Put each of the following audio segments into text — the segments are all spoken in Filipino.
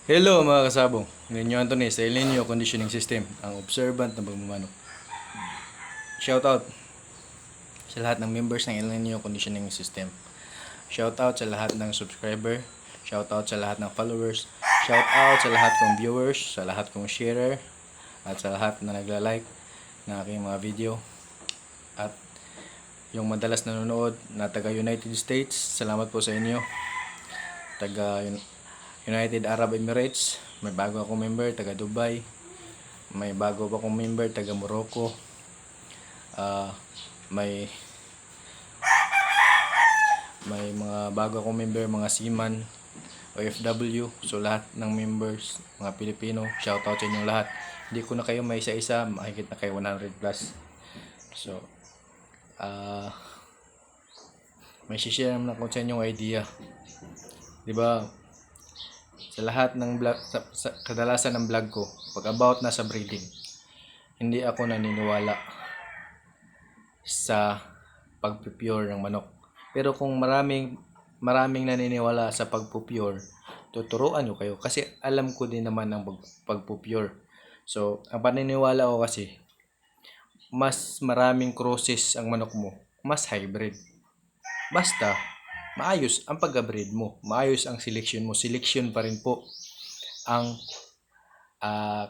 Hello mga kasabong, ngayon yung Anthony sa El Nino Conditioning System, ang observant na pagmamanok. Shoutout sa lahat ng members ng El Nino Conditioning System. Shoutout sa lahat ng subscriber, shoutout sa lahat ng followers, shoutout sa lahat kong viewers, sa lahat kong sharer, at sa lahat na nagla-like ng aking mga video. At yung madalas nanonood na taga United States, salamat po sa inyo. Taga United Arab Emirates, may bago akong member taga Dubai, may bago pa akong member taga Morocco, may mga bago akong member mga seaman, OFW. So lahat ng members mga Pilipino, shoutout sa inyong lahat. Hindi ko na kayo may isa-isa, mahigit na kayo 100 plus. So may share naman ako sa inyong idea, di ba? Sa lahat ng vlog, sa kadalasan ng vlog ko, pag about na sa breeding, hindi ako naniniwala sa pagpupure ng manok. Pero kung maraming naniniwala sa pagpupure, tuturuan ko kayo kasi alam ko din naman ang pagpupure. So, ang paniniwala ko kasi, mas maraming crosses ang manok mo, mas hybrid. Basta maayos ang pag-breed mo, maayos ang selection mo. Selection pa rin po ang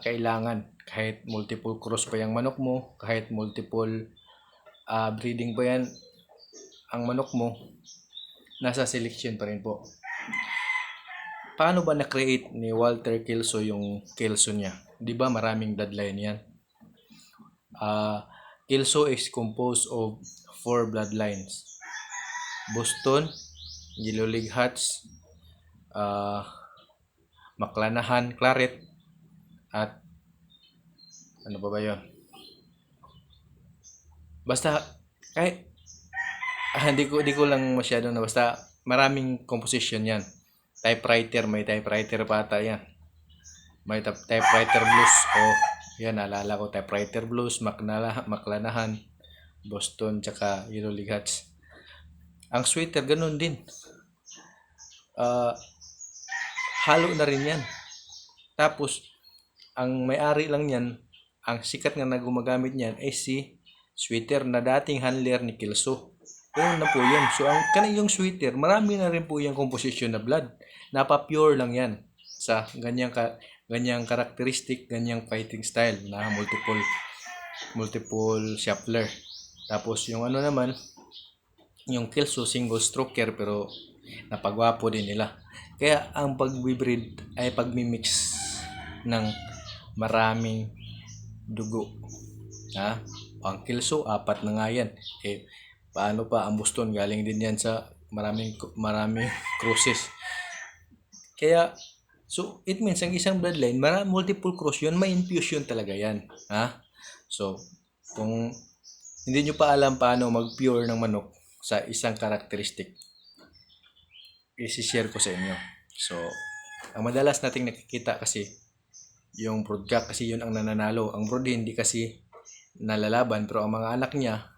kailangan. Kahit multiple cross pa yung manok mo, kahit multiple breeding pa yan ang manok mo, nasa selection pa rin po. Paano ba na-create ni Walter Kelso yung Kelso niya? Di ba maraming bloodline yan? Kelso is composed of 4 bloodlines. Boston, Gilulig Hats, Maklanahan, Claret, at ano ba yun? Basta kahit hindi ko lang masyado na, basta maraming composition yan. Typewriter, may typewriter pa ata yan. May typewriter blues. Yan, naalala ko, typewriter blues, Maklanahan, Boston, tsaka Gilulig Hats. Ang sweater, ganun din. Halo na rin yan. Tapos, ang may-ari lang yan, ang sikat nga na gumagamit niyan ay si sweater na dating handler ni Kelso. Ganun na po yun. So, ang kaniyong sweater, marami na rin po yung composition na blood. Napa-pure lang yan sa ganyang karakteristik, ganyang fighting style na multiple shuffler. Tapos, yung ano naman, yung Kelso single stroker pero napagwapo din nila. Kaya ang pagbibreed ay pagmimix ng maraming dugo. Ang Kelso, 4 na nga yan. Paano pa ang Boston? Galing din yan sa maraming crosses. Kaya, so it means ang isang bloodline, multiple cross yun, may infusion talaga yan. So, kung hindi nyo pa alam paano mag-pure ng manok sa isang karakteristik, i-share ko sa inyo. So, ang madalas nating nakikita kasi, yung broodcock kasi yun ang nananalo. Ang brood hindi kasi nalalaban, pero ang mga anak niya,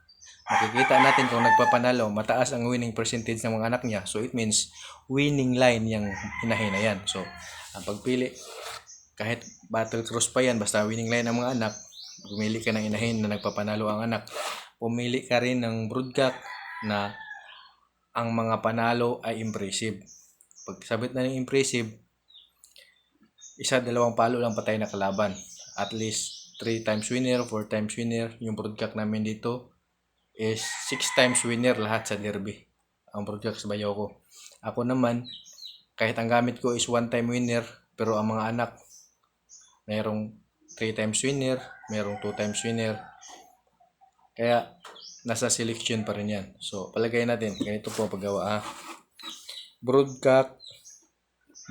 makikita natin kung nagpapanalo, mataas ang winning percentage ng mga anak niya. So, it means winning line yung hinahin na yan. So, ang pagpili, kahit battle cross pa yan, basta winning line ng mga anak, pumili ka ng inahin na nagpapanalo ang anak. Pumili ka rin ng broodcock na ang mga panalo ay impressive. Pag sabit na ng impressive, 1-2 palo lang patay na kalaban. At least 3 times winner, 4 times winner. Yung broodcock namin dito is 6 times winner lahat sa derby. Ang broodcock sa bayaw ko. Ako naman, kahit ang gamit ko is 1 time winner, pero ang mga anak, mayroong 3 times winner, mayroong 2 times winner. Kaya, nasa selection pa rin yan. So, palagay natin, ganito po paggawa. Broodcock,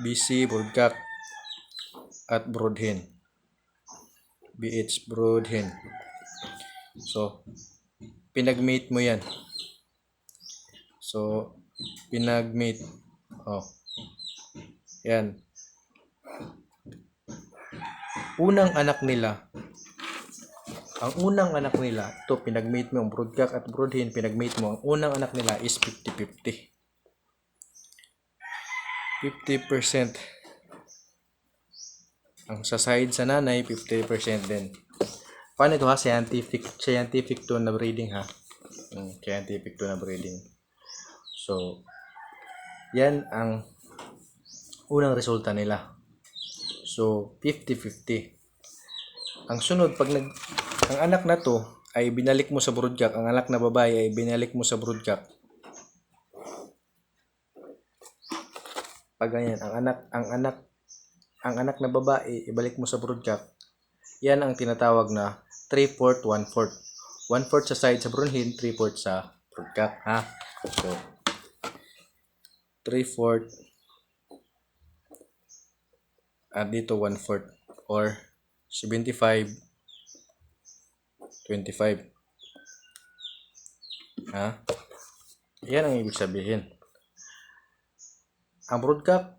BC, broodcock, at broodhen. BH broodhen. So, pinag-mate mo yan. So, pinag-mate. Yan. Unang anak nila, ito pinag-mate mo, ang broodcock at broodhen, pinag-mate mo, ang unang anak nila is 50-50. 50% Ang sa side sa nanay, 50% din. Paano ito ha? Scientific to na breeding ha. Scientific to na breeding. So, yan ang unang resulta nila. So, 50-50. Ang sunod, pag ang anak na to ay binalik mo sa broodcock, ang anak na babae ay binalik mo sa broodcock. Pag ganyan, ang anak na babae ibalik mo sa broodcock, yan ang tinatawag na 3/4, 1/4. 1/4 sa side sa brood hen, 3/4 sa broodcock, ha? So, 3/4 at dito 1/4 or 75-25. Ha? Yan ang ibig sabihin. Ang broodcock,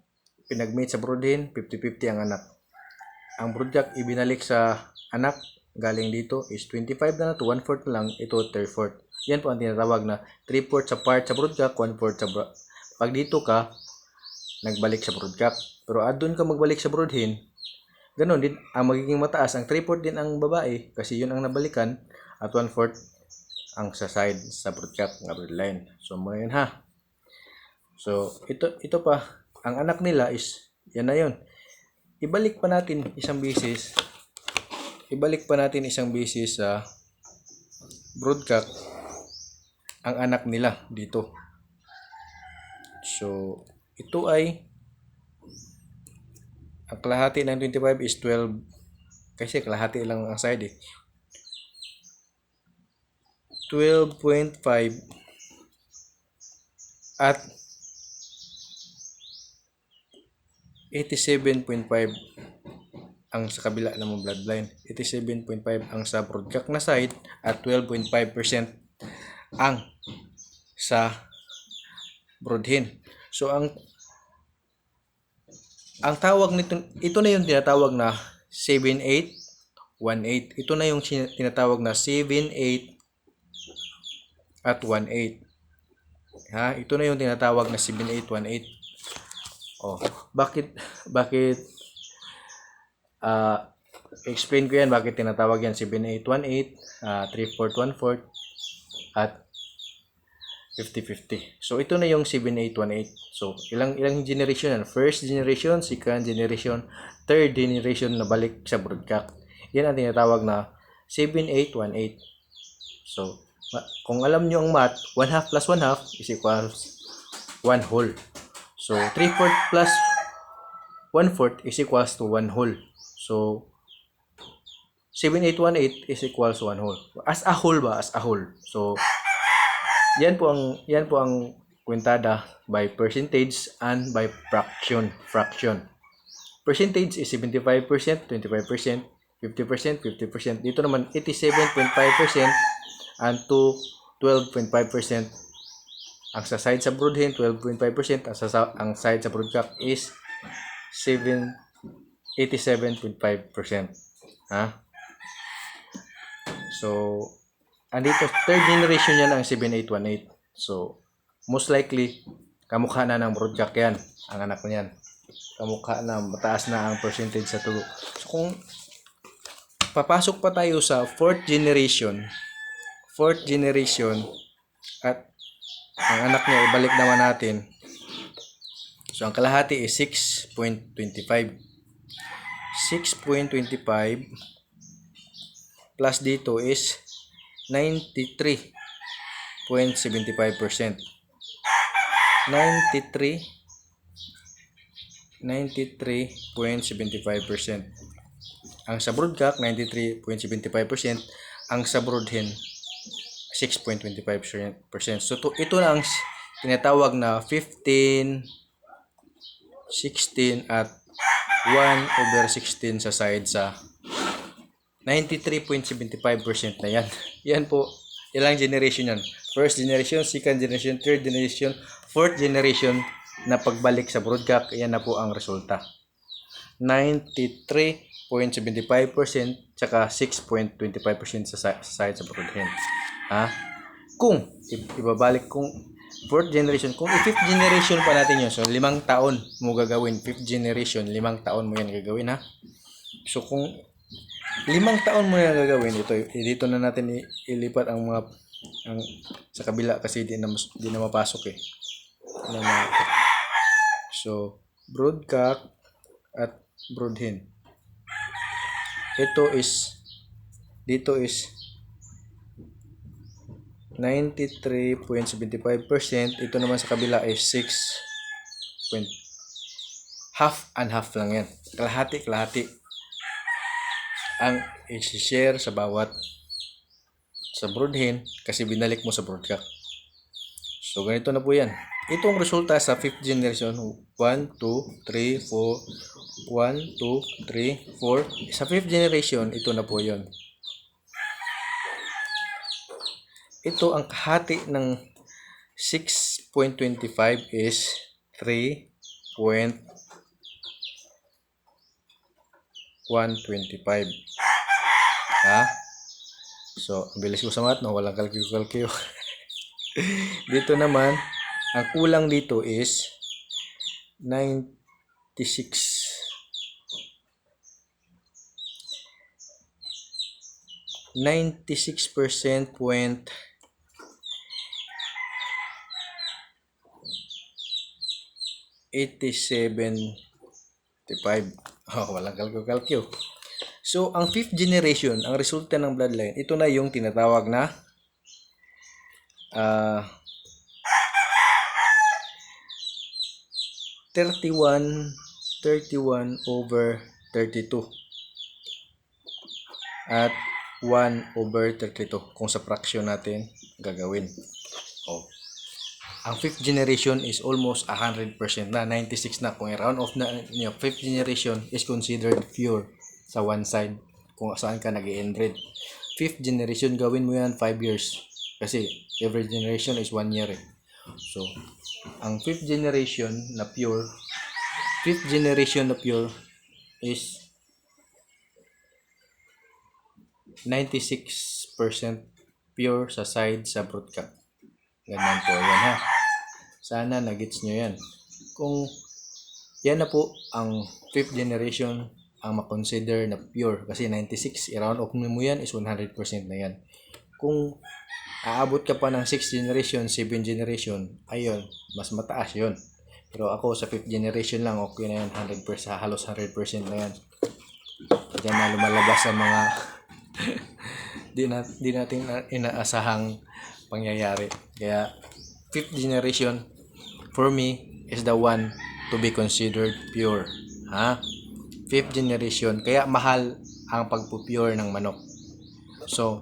pinagmate sa brood hen, 50-50 ang anak. Ang broodcock ibinalik sa anak, galing dito is 25 na to, 1/4 na lang, ito 3/4. Yan po ang tinatawag na 3/4 sa part sa broodcock, 1/4 sa pag dito ka, nagbalik sa broodcock. Pero doon ka magbalik sa brood hen, ganun din, ang magiging mataas, ang 3/4 din ang babae, kasi yun ang nabalikan, at 1/4 ang sa side sa broodcock, nga broodline. So, mo yun ha. So, ito pa, ang anak nila is, yan na yun. Ibalik pa natin isang bisis sa broodcock ang anak nila dito. So, ito ay ang kalahati ng 25 is 12 kasi kalahati lang ang side eh. 12.5 at 87.5 ang sa kabila ng bloodline. 87.5 ang sa broodcock na side at 12.5% ang sa brood hen. So ang tawag nito, ito na yung tinatawag na 7-8-1-8. Ito na yung tinatawag na 7-8 at 1-8. Ha, ito na yung tinatawag na 7-8-1-8. Oh, bakit explain ko yan bakit tinatawag yan 7-8-1-8, 3/4 1/4 at 50-50. So ito na yung 7-8-1-8. So ilang generation yan? First generation, second generation, third generation na balik sa broodcock. Yan ang tinatawag na 7-8-1-8. So kung alam nyo ang math, 1/2 plus 1/2 is equals 1 whole. So 3/4 plus 1/4 is equals to 1 whole. So 7-8-1-8 is equals to 1 whole. As a whole ba? As a whole. So yan po ang kwentada by percentage and by fraction. Percentage is 75%, 25%, 50%, 50%. Dito naman 87.5% and to 12.5%. Ang sa side sa brood hen 12.5%, ang side sa broodcock is 87.5%. Ha? So andito third generation yan ang 7-8-1-8. So most likely kamukha na ng broodcock yan, ang anak niyan. Kamukha na, mataas na ang percentage sa tulo. So kung papasok pa tayo sa fourth generation at ang anak niya ibalik naman natin. So ang kalahati is 6.25. 6.25 plus dito is 93.75%. 93.75%. Ang sa broodcock 93.75%, ang sa brood hen 6.25%. So ito na ang tinatawag na 15, 16 at 1/16 sa side sa 93.75% na yan. Yan po, ilang generation yan? First generation, second generation, third generation, fourth generation na pagbalik sa broodcock, yan na po ang resulta. 93.75% tsaka 6.25% sa side sa brood hen. Ha? Kung ibabalik, kung fourth generation, kung fifth generation pa natin yun, so 5 taon mo gagawin, fifth generation, 5 taon mo yan gagawin, ha? So kung 5 taon mo na gagawin ito, dito na natin ilipat ang mga ang sa kabila kasi di na mapasok eh. Na so broodcock at broodhen. Dito is 93.75%. Ito naman sa kabila is 6. Half and half lang yan. Kalahati ang i-share sa broodhen kasi binalik mo sa broodcock. So ganito na po yan. Itong resulta sa 5th generation, 1, 2, 3, 4, 1, 2, 3, 4. Sa 5th generation, ito na po yon. Ito ang kahati ng 6.25 is 3.125. Ha? So, ang bilis ko sa math, no? Walang kalkyo. Dito naman, ang kulang dito is 96. 96% point 87.5. Walang kalkyo. So, ang 5th generation, ang resulta ng bloodline, ito na yung tinatawag na 31 over 32 at 1/32 kung sa fraction natin gagawin. Ang 5th generation is almost 100% na, 96 na. Kung i-round off na niyo, 5th generation is considered pure sa one side kung saan ka nag-inbreed. 5th generation, gawin mo yan 5 years kasi every generation is 1 year eh. So, ang 5th generation na pure is 96% pure sa side sa broodcock. Ganyan po yan ha. Sana nagets nyo yan. Kung yan na po ang 5th generation ang makonsider na pure kasi 96, i-round off mo yan is 100% na yan. Kung aabot ka pa ng 6th generation, 7th generation, ayun, mas mataas yun. Pero ako sa 5th generation lang, okay na yan, 100%, halos 100% na yan. Diyan na lumalabas sa mga di natin inaasahang pangyayari. Kaya 5th generation for me is the one to be considered pure. Ha? 5th generation, kaya mahal ang pagpupure ng manok. So,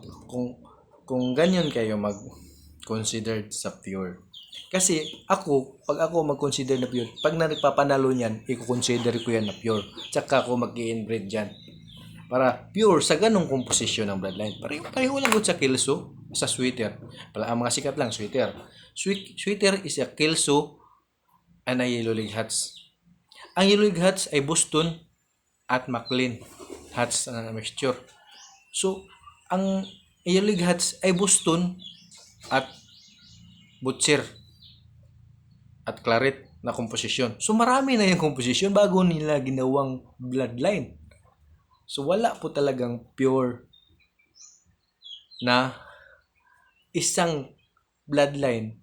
kung ganyan kayo mag-considered sa pure. Kasi pag ako mag-consider na pure, pag nagpapanalo niyan, i-consider ko yan na pure. Tsaka ako mag-i-inbreed dyan. Para pure sa ganong komposisyon ng bloodline. Pareho lang sa Kelso, sa sweeter. Ang mga sikat lang, sweeter. Sweeter is a Kelso and a Yellow Leg Hats. Ang Yellow Leg Hats ay Boston at McLean Hats na mixture. So, ang Yellow Leg Hats ay Boston at Butcher at Claret na komposisyon. So, marami na yung komposisyon bago nila ginawang bloodline. So, wala po talagang pure na isang bloodline.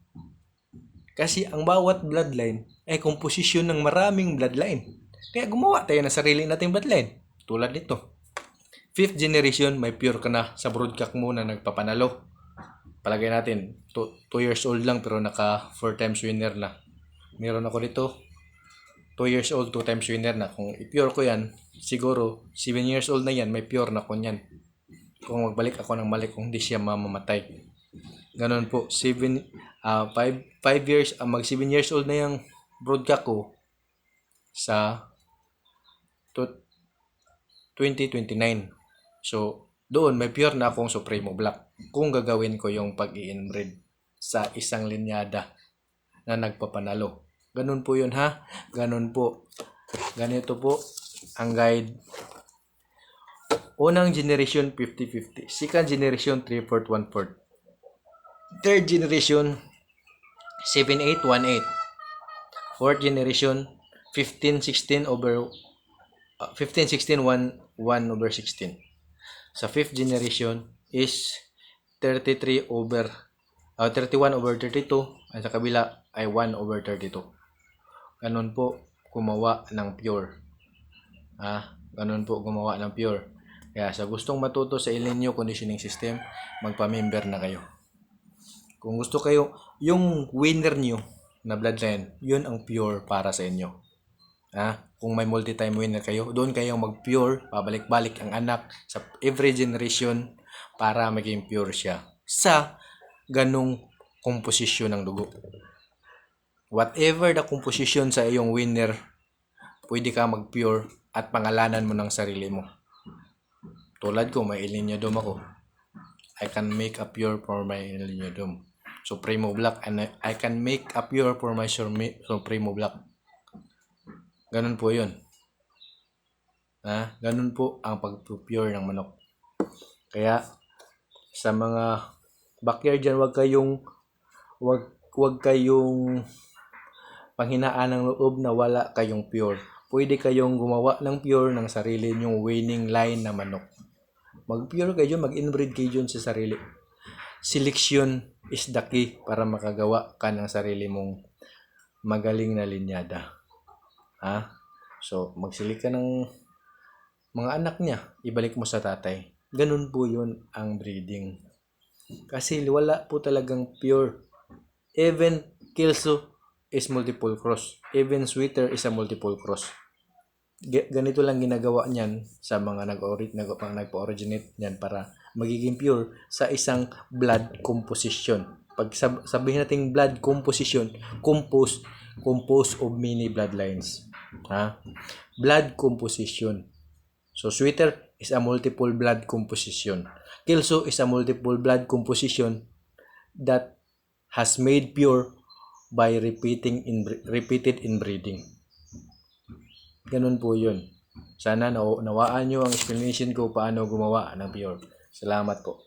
Kasi ang bawat bloodline ay komposisyon ng maraming bloodline. Kaya gumawa tayo ng sarili nating bloodline. Tulad nito. 5th generation, may pure ka na sa broodcock mo na nagpapanalo. Palagay natin, 2 years old lang pero naka 4 times winner na. Meron ako dito, 2 years old, 2 times winner na. Kung i-pure ko yan, siguro 7 years old na yan, may pure na ko yan. Kung magbalik ako ng mali, kung hindi siya mamamatay. Ganon po, 5 years, mag 7 years old na yung broodcock ko sa 2029. So, doon may pure na akong Supremo Black kung gagawin ko yung pag-i-inbreed sa isang linyada na nagpapanalo. Ganun po yun ha. Ganun po. Ganito po ang guide. Unang generation 50-50. Second generation 3/4, 1/4. Third generation 7/8, 1/8. Fourth generation 15-16 over 15, 16, 1/16. Sa 5th generation is 31/32, at sa kabila ay 1/32. Ganun po gumawa ng pure. Ganun po gumawa ng pure. Kaya sa gustong matuto sa El Nino conditioning system, magpa-member na kayo. Kung gusto kayo, yung winner nyo na bloodline, yun ang pure para sa inyo. Kung may multi-time winner kayo, doon kayo mag-pure, pabalik-balik ang anak sa every generation para maging pure siya sa ganung komposisyon ng dugo. Whatever the composition sa iyong winner, pwede ka mag-pure at pangalanan mo ng sarili mo. Tulad ko, may El Nino Dome ako. I can make a pure for my El Nino Dome. Supremo Black, and I can make a pure for my Supremo Black. Ganun po yun. Ganun po ang pag-pure ng manok. Kaya sa mga backyard dyan, wag kayong panghinaan ng loob na wala kayong pure. Pwede kayong gumawa ng pure ng sarili nyong winning line na manok. Mag-pure kayo, mag-inbreed kayo dyan sa sarili. Selection is the key para makagawa ka ng sarili mong magaling na linyada. So, magsilik ka ng mga anak niya, ibalik mo sa tatay. Ganun po yun ang breeding. Kasi wala po talagang pure. Even Kelso is multiple cross. Even Sweeter is a multiple cross. Ganito lang ginagawa niyan sa mga nagpa-originate niyan para magiging pure sa isang blood composition. Pag sabihin natin blood composition, composed of many bloodlines. Blood composition. So Sweeter is a multiple blood composition. Kelso is a multiple blood composition that has made pure by repeated inbreeding. Ganun po yun. Sana nawaan nyo ang explanation ko paano gumawa ng pure. Salamat po.